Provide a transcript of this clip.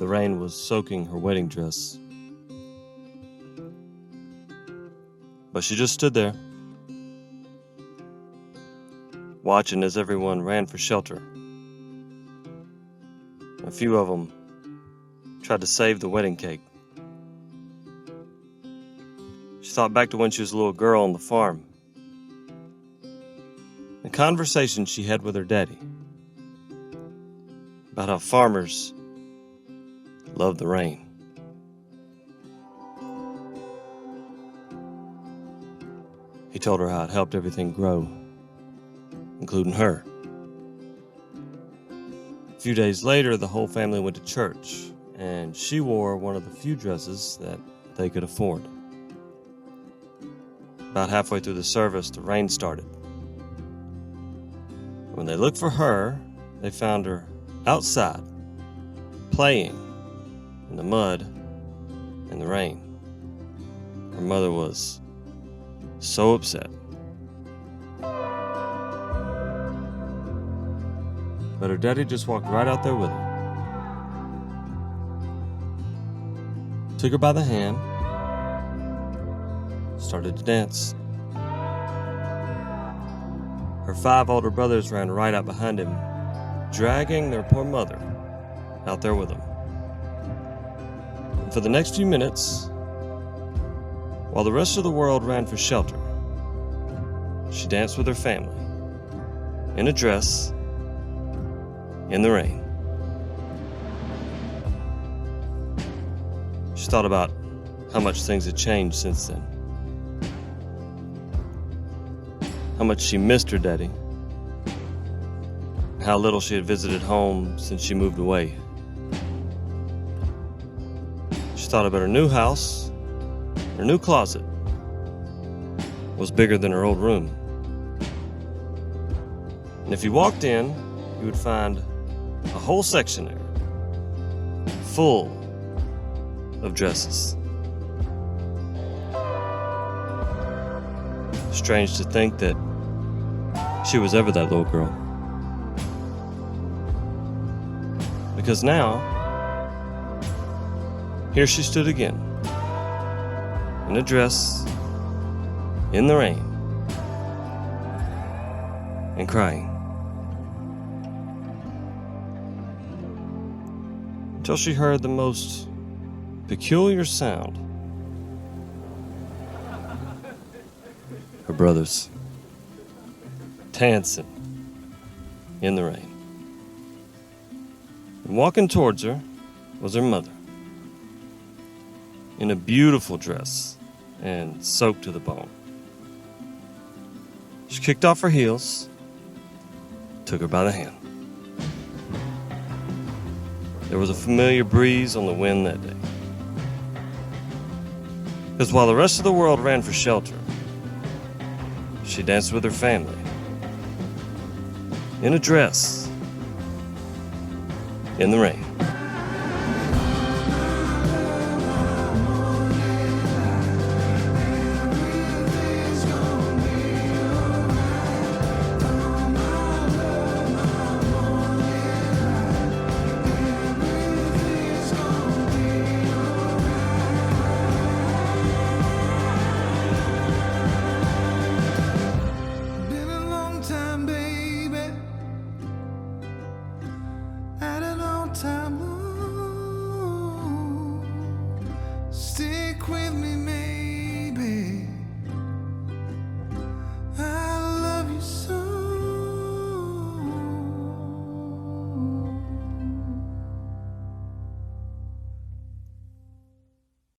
the rain was soaking her wedding dress. But she just stood there, watching as everyone ran for shelter. A few of them tried to save the wedding cake. She thought back to when she was a little girl on the farm. The conversation she had with her daddy about how farmers love the rain. He told her how it helped everything grow, including her. A few days later, the whole family went to church, and she wore one of the few dresses that they could afford. About halfway through the service, the rain started. When they looked for her, they found her outside, playing in the mud and the rain. Her mother was so upset. But her daddy just walked right out there with her. Took her by the hand, started to dance. Her 5 older brothers ran right out behind him, dragging their poor mother out there with them. And for the next few minutes, while the rest of the world ran for shelter, she danced with her family, in a dress, in the rain. She thought about how much things had changed since then. How much she missed her daddy. How little she had visited home since she moved away. She thought about her new house. Her new closet was bigger than her old room. And if you walked in, you would find a whole section there full of dresses. Strange to think that she was ever that little girl. Because now, here she stood again, in a dress, in the rain, and crying. Until she heard the most peculiar sound. Her brothers dancing in the rain. And walking towards her was her mother, in a beautiful dress and soaked to the bone. She kicked off her heels, took her by the hand. There was a familiar breeze on the wind that day. Because while the rest of the world ran for shelter, she danced with her family, in a dress, in the rain. Stick with me.